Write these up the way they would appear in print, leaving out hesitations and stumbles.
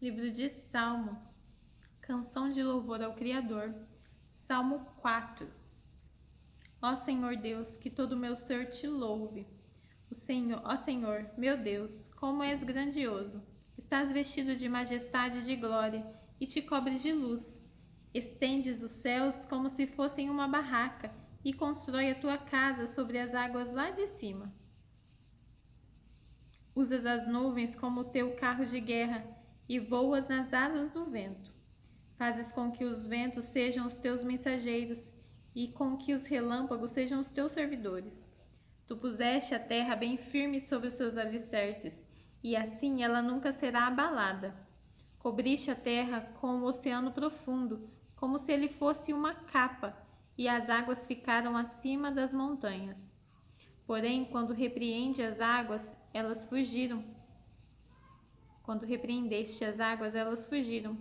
Livro de Salmo, canção de louvor ao Criador, Salmo 4. Ó Senhor Deus, que todo o meu ser te louve. Ó Senhor, meu Deus, como és grandioso! Estás vestido de majestade e de glória, e te cobres de luz. Estendes os céus como se fossem uma barraca, e constrói a tua casa sobre as águas lá de cima. Usas as nuvens como teu carro de guerra, e voas nas asas do vento. Fazes com que os ventos sejam os teus mensageiros, e com que os relâmpagos sejam os teus servidores. Tu puseste a terra bem firme sobre os seus alicerces, e assim ela nunca será abalada. Cobriste a terra com o oceano profundo, como se ele fosse uma capa, e as águas ficaram acima das montanhas. Porém, quando repreende as águas, elas fugiram. Quando repreendeste as águas, elas fugiram.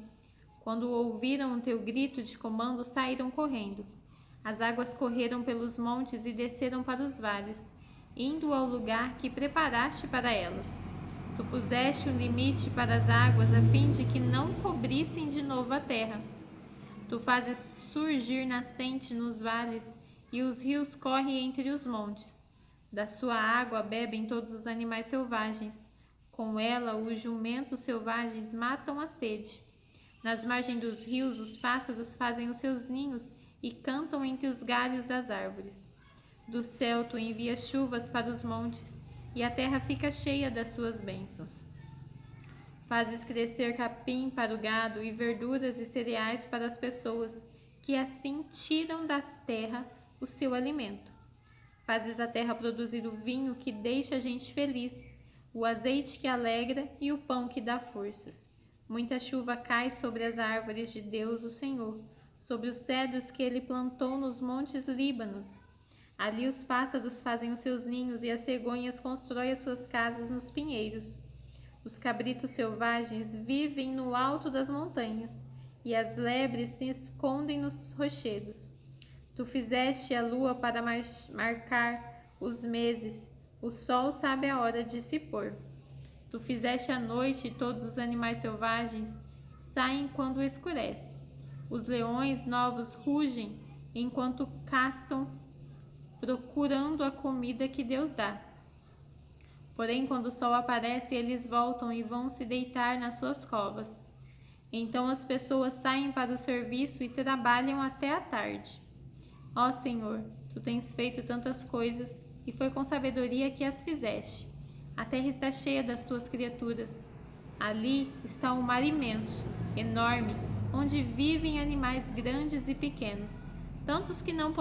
Quando ouviram o teu grito de comando, saíram correndo. As águas correram pelos montes e desceram para os vales, indo ao lugar que preparaste para elas. Tu puseste um limite para as águas, a fim de que não cobrissem de novo a terra. Tu fazes surgir nascente nos vales, e os rios correm entre os montes. Da sua água bebem todos os animais selvagens. Com ela, os jumentos selvagens matam a sede. Nas margens dos rios, os pássaros fazem os seus ninhos e cantam entre os galhos das árvores. Do céu, tu envias chuvas para os montes, e a terra fica cheia das suas bênçãos. Fazes crescer capim para o gado e verduras e cereais para as pessoas, que assim tiram da terra o seu alimento. Fazes a terra produzir o vinho que deixa a gente feliz, o azeite que alegra e o pão que dá forças. Muita chuva cai sobre as árvores de Deus, o Senhor, sobre os cedros que ele plantou nos montes Líbanos. Ali os pássaros fazem os seus ninhos e as cegonhas constroem as suas casas nos pinheiros. Os cabritos selvagens vivem no alto das montanhas, e as lebres se escondem nos rochedos. Tu fizeste a lua para marcar os meses, o sol sabe a hora de se pôr. Tu fizeste a noite, e todos os animais selvagens saem quando escurece. Os leões novos rugem enquanto caçam, procurando a comida que Deus dá. Porém, quando o sol aparece, eles voltam e vão se deitar nas suas covas. Então as pessoas saem para o serviço e trabalham até a tarde. Ó Senhor, tu tens feito tantas coisas, e foi com sabedoria que as fizeste. A terra está cheia das tuas criaturas. Ali está um mar imenso, enorme, onde vivem animais grandes e pequenos, tantos que não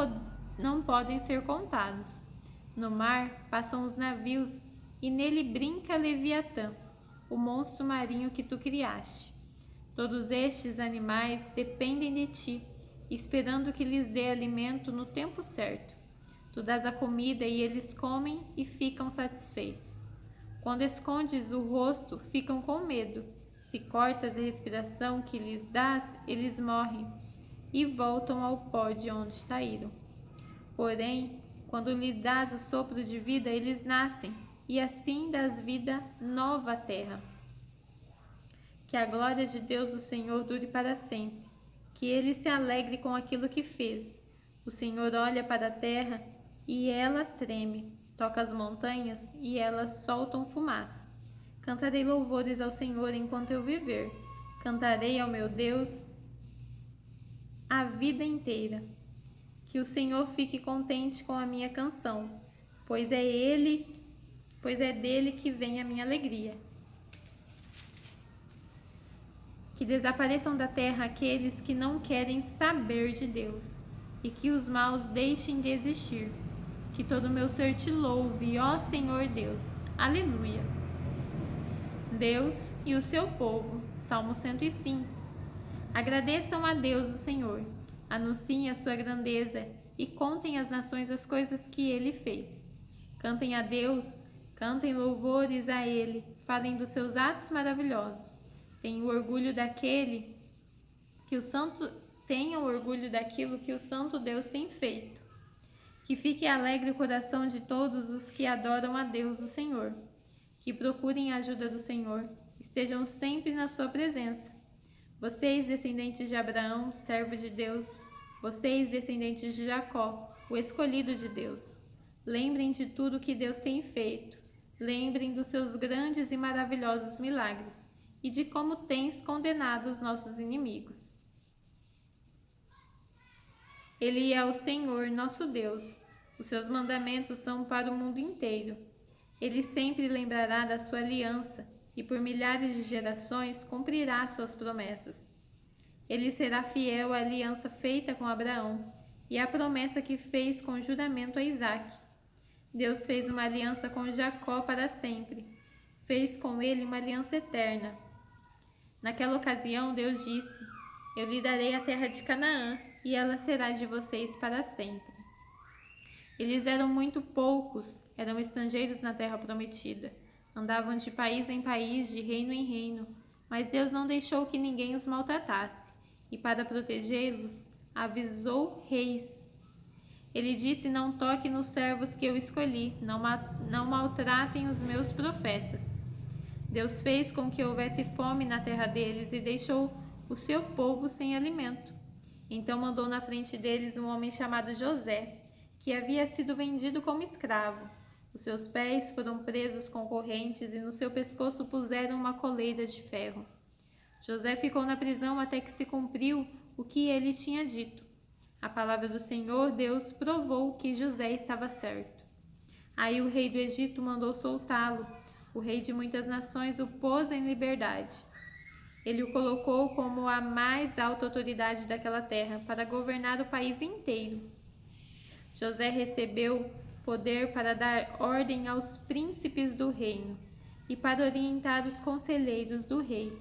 podem ser contados. No mar passam os navios, e nele brinca Leviatã, o monstro marinho que tu criaste. Todos estes animais dependem de ti, esperando que lhes dê alimento no tempo certo. Tu dás a comida e eles comem e ficam satisfeitos. Quando escondes o rosto, ficam com medo. Se cortas a respiração que lhes dás, eles morrem e voltam ao pó de onde saíram. Porém, quando lhe dás o sopro de vida, eles nascem, e assim dás vida nova à terra. Que a glória de Deus, o Senhor, dure para sempre. Que ele se alegre com aquilo que fez. O Senhor olha para a terra e ela treme. Toca as montanhas e elas soltam fumaça. Cantarei louvores ao Senhor enquanto eu viver. Cantarei ao meu Deus a vida inteira. Que o Senhor fique contente com a minha canção, pois é dele que vem a minha alegria. Que desapareçam da terra aqueles que não querem saber de Deus, e que os maus deixem de existir. Que todo o meu ser te louve, ó Senhor Deus. Aleluia. Deus e o seu povo. Salmo 105. Agradeçam a Deus, o Senhor. Anunciem a sua grandeza e contem às nações as coisas que ele fez. Cantem a Deus, cantem louvores a ele, falem dos seus atos maravilhosos. Tenham orgulho daquilo que o Santo Deus tem feito. Que fique alegre o coração de todos os que adoram a Deus, o Senhor. Que procurem a ajuda do Senhor, estejam sempre na sua presença. Vocês, descendentes de Abraão, servo de Deus, vocês, descendentes de Jacó, o escolhido de Deus, lembrem de tudo que Deus tem feito. Lembrem dos seus grandes e maravilhosos milagres e de como tens condenado os nossos inimigos. Ele é o Senhor, nosso Deus. Os seus mandamentos são para o mundo inteiro. Ele sempre lembrará da sua aliança e por milhares de gerações cumprirá suas promessas. Ele será fiel à aliança feita com Abraão e à promessa que fez com juramento a Isaque. Deus fez uma aliança com Jacó para sempre. Fez com ele uma aliança eterna. Naquela ocasião, Deus disse: Eu lhe darei a terra de Canaã, e ela será de vocês para sempre. Eles eram muito poucos, eram estrangeiros na terra prometida. Andavam de país em país, de reino em reino, mas Deus não deixou que ninguém os maltratasse, e para protegê-los, avisou reis. Ele disse: Não toque nos servos que eu escolhi, não maltratem os meus profetas. Deus fez com que houvesse fome na terra deles e deixou o seu povo sem alimento. Então mandou na frente deles um homem chamado José, que havia sido vendido como escravo. Os seus pés foram presos com correntes e no seu pescoço puseram uma coleira de ferro. José ficou na prisão até que se cumpriu o que ele tinha dito. A palavra do Senhor Deus provou que José estava certo. Aí o rei do Egito mandou soltá-lo. O rei de muitas nações o pôs em liberdade. Ele o colocou como a mais alta autoridade daquela terra para governar o país inteiro. José recebeu poder para dar ordem aos príncipes do reino e para orientar os conselheiros do rei.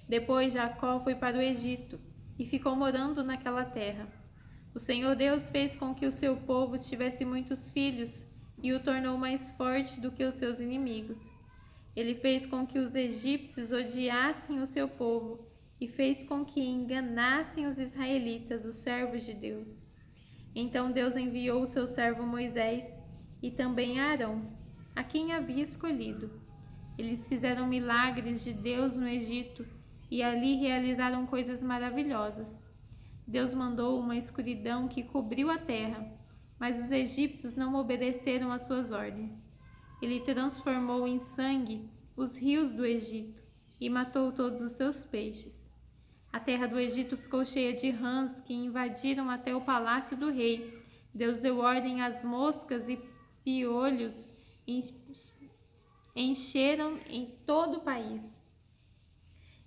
Depois Jacó foi para o Egito e ficou morando naquela terra. O Senhor Deus fez com que o seu povo tivesse muitos filhos e o tornou mais forte do que os seus inimigos. Ele fez com que os egípcios odiassem o seu povo e fez com que enganassem os israelitas, os servos de Deus. Então Deus enviou o seu servo Moisés e também Arão, a quem havia escolhido. Eles fizeram milagres de Deus no Egito e ali realizaram coisas maravilhosas. Deus mandou uma escuridão que cobriu a terra, mas os egípcios não obedeceram às suas ordens. Ele transformou em sangue os rios do Egito e matou todos os seus peixes. A terra do Egito ficou cheia de rãs que invadiram até o palácio do rei. Deus deu ordem às moscas e piolhos encheram em todo o país.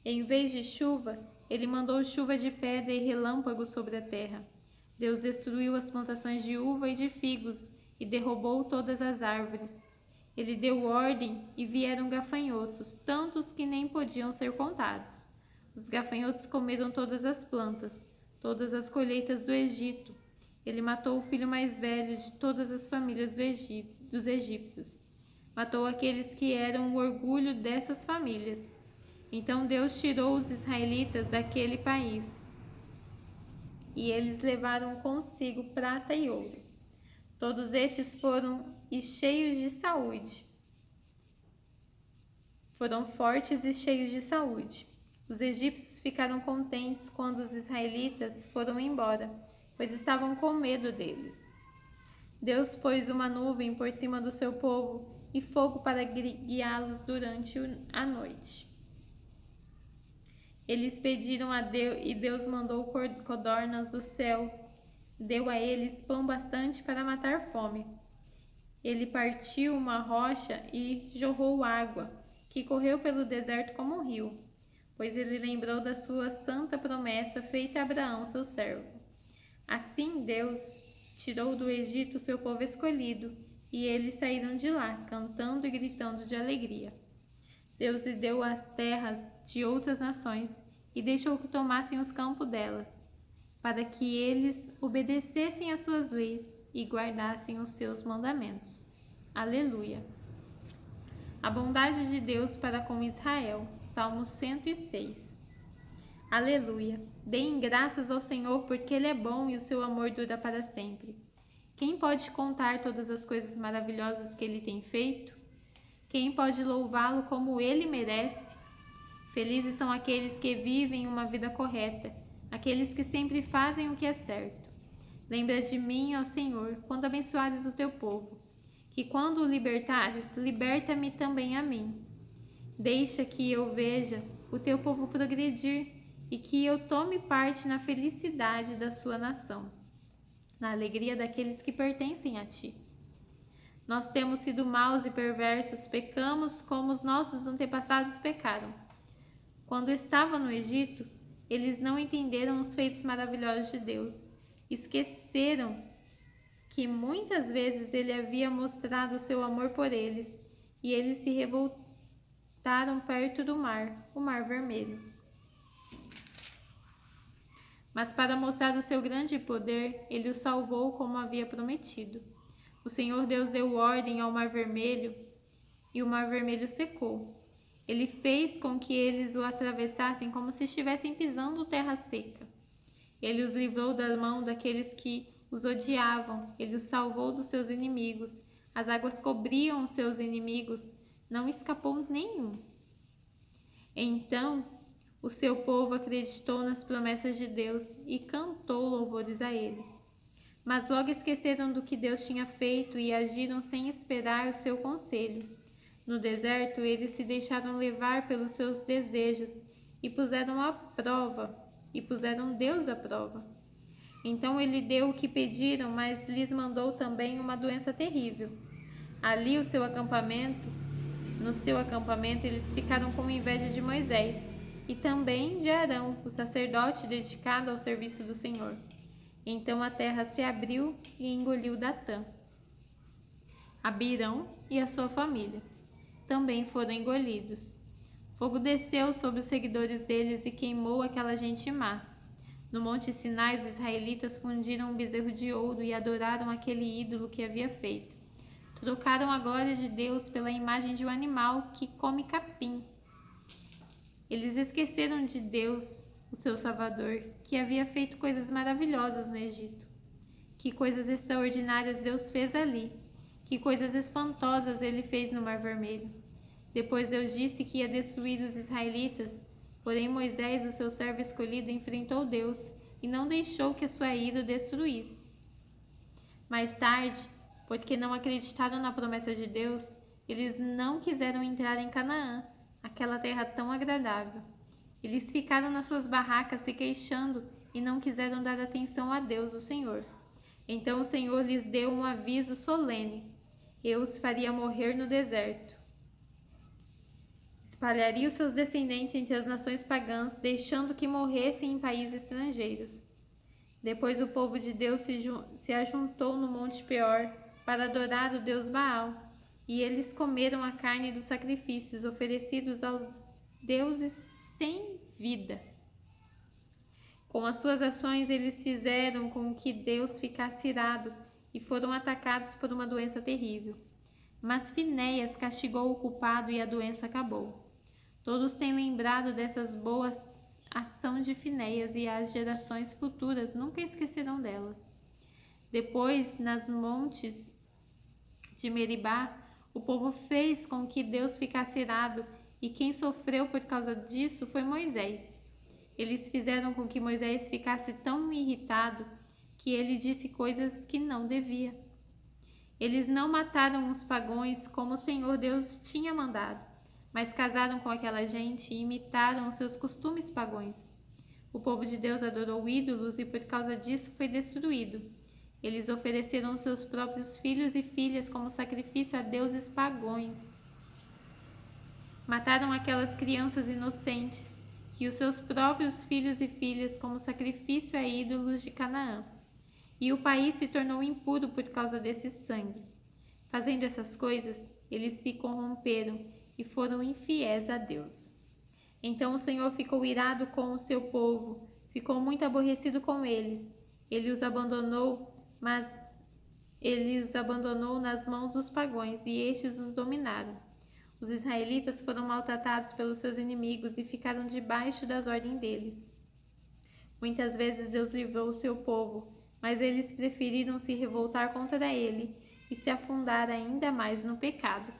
Em vez de chuva, ele mandou chuva de pedra e relâmpagos sobre a terra. Deus destruiu as plantações de uva e de figos e derrubou todas as árvores. Ele deu ordem e vieram gafanhotos, tantos que nem podiam ser contados. Os gafanhotos comeram todas as plantas, todas as colheitas do Egito. Ele matou o filho mais velho de todas as famílias dos egípcios. Matou aqueles que eram o orgulho dessas famílias. Então Deus tirou os israelitas daquele país. E eles levaram consigo prata e ouro. Todos estes foram cheios de saúde. Foram fortes e cheios de saúde. Os egípcios ficaram contentes quando os israelitas foram embora, pois estavam com medo deles. Deus pôs uma nuvem por cima do seu povo e fogo para guiá-los durante a noite. Eles pediram a Deus e Deus mandou codornas do céu. Deu a eles pão bastante para matar fome. Ele partiu uma rocha e jorrou água, que correu pelo deserto como um rio, pois ele lembrou da sua santa promessa feita a Abraão, seu servo. Assim Deus tirou do Egito seu povo escolhido, e eles saíram de lá, cantando e gritando de alegria. Deus lhe deu as terras de outras nações e deixou que tomassem os campos delas, para que eles obedecessem às suas leis e guardassem os seus mandamentos. Aleluia! A bondade de Deus para com Israel. Salmo 106. Aleluia! Deem graças ao Senhor, porque Ele é bom e o seu amor dura para sempre. Quem pode contar todas as coisas maravilhosas que Ele tem feito? Quem pode louvá-lo como ele merece? Felizes são aqueles que vivem uma vida correta, aqueles que sempre fazem o que é certo. Lembra de mim, ó Senhor, quando abençoares o teu povo, que quando o libertares, liberta-me também a mim. Deixa que eu veja o teu povo progredir e que eu tome parte na felicidade da sua nação, na alegria daqueles que pertencem a ti. Nós temos sido maus e perversos, pecamos como os nossos antepassados pecaram. Quando estavam no Egito, eles não entenderam os feitos maravilhosos de Deus. Esqueceram que muitas vezes ele havia mostrado o seu amor por eles, e eles se revoltaram perto do mar, o Mar Vermelho. Mas para mostrar o seu grande poder, ele os salvou como havia prometido. O Senhor Deus deu ordem ao Mar Vermelho, e o Mar Vermelho secou. Ele fez com que eles o atravessassem como se estivessem pisando terra seca. Ele os livrou da mão daqueles que os odiavam, ele os salvou dos seus inimigos. As águas cobriam os seus inimigos, não escapou nenhum. Então, o seu povo acreditou nas promessas de Deus e cantou louvores a ele. Mas logo esqueceram do que Deus tinha feito e agiram sem esperar o seu conselho. No deserto, eles se deixaram levar pelos seus desejos e puseram Deus à prova. Então ele deu o que pediram, mas lhes mandou também uma doença terrível. No seu acampamento, eles ficaram com inveja de Moisés e também de Arão, o sacerdote dedicado ao serviço do Senhor. Então a terra se abriu e engoliu Datã. Abirão e a sua família também foram engolidos. Fogo desceu sobre os seguidores deles e queimou aquela gente má. No Monte Sinai, os israelitas fundiram um bezerro de ouro e adoraram aquele ídolo que havia feito. Trocaram a glória de Deus pela imagem de um animal que come capim. Eles esqueceram de Deus, o seu Salvador, que havia feito coisas maravilhosas no Egito. Que coisas extraordinárias Deus fez ali. Que coisas espantosas ele fez no Mar Vermelho. Depois Deus disse que ia destruir os israelitas, porém Moisés, o seu servo escolhido, enfrentou Deus e não deixou que a sua ira o destruísse. Mais tarde, porque não acreditaram na promessa de Deus, eles não quiseram entrar em Canaã, aquela terra tão agradável. Eles ficaram nas suas barracas se queixando e não quiseram dar atenção a Deus, o Senhor. Então o Senhor lhes deu um aviso solene: eu os faria morrer no deserto. Espalharia os seus descendentes entre as nações pagãs, deixando que morressem em países estrangeiros. Depois o povo de Deus se ajuntou no Monte Peor para adorar o deus Baal, e eles comeram a carne dos sacrifícios oferecidos aos deuses sem vida. Com as suas ações eles fizeram com que Deus ficasse irado e foram atacados por uma doença terrível. Mas Finéias castigou o culpado e a doença acabou. Todos têm lembrado dessas boas ações de Finéias e as gerações futuras nunca esquecerão delas. Depois, nas montes de Meribá, o povo fez com que Deus ficasse irado e quem sofreu por causa disso foi Moisés. Eles fizeram com que Moisés ficasse tão irritado que ele disse coisas que não devia. Eles não mataram os pagãos como o Senhor Deus tinha mandado, mas casaram com aquela gente e imitaram os seus costumes pagãos. O povo de Deus adorou ídolos e por causa disso foi destruído. Eles ofereceram seus próprios filhos e filhas como sacrifício a deuses pagãos. Mataram aquelas crianças inocentes e os seus próprios filhos e filhas como sacrifício a ídolos de Canaã. E o país se tornou impuro por causa desse sangue. Fazendo essas coisas, eles se corromperam e foram infiéis a Deus. Então o Senhor ficou irado com o seu povo, ficou muito aborrecido com eles. Ele os abandonou nas mãos dos pagãos e estes os dominaram. Os israelitas foram maltratados pelos seus inimigos e ficaram debaixo das ordens deles. Muitas vezes Deus livrou o seu povo, mas eles preferiram se revoltar contra ele e se afundar ainda mais no pecado.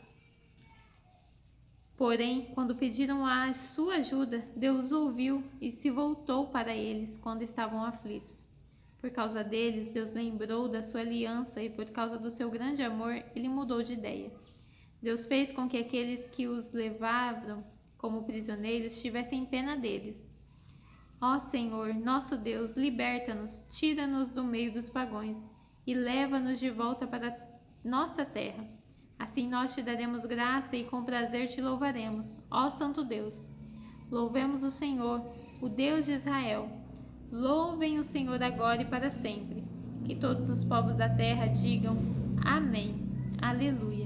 Porém, quando pediram a sua ajuda, Deus ouviu e se voltou para eles quando estavam aflitos. Por causa deles, Deus lembrou da sua aliança e por causa do seu grande amor, ele mudou de ideia. Deus fez com que aqueles que os levaram como prisioneiros tivessem pena deles. Ó Senhor, nosso Deus, liberta-nos, tira-nos do meio dos pagãos e leva-nos de volta para nossa terra. Assim nós te daremos graça e com prazer te louvaremos, ó Santo Deus. Louvemos o Senhor, o Deus de Israel. Louvem o Senhor agora e para sempre. Que todos os povos da terra digam amém. Aleluia.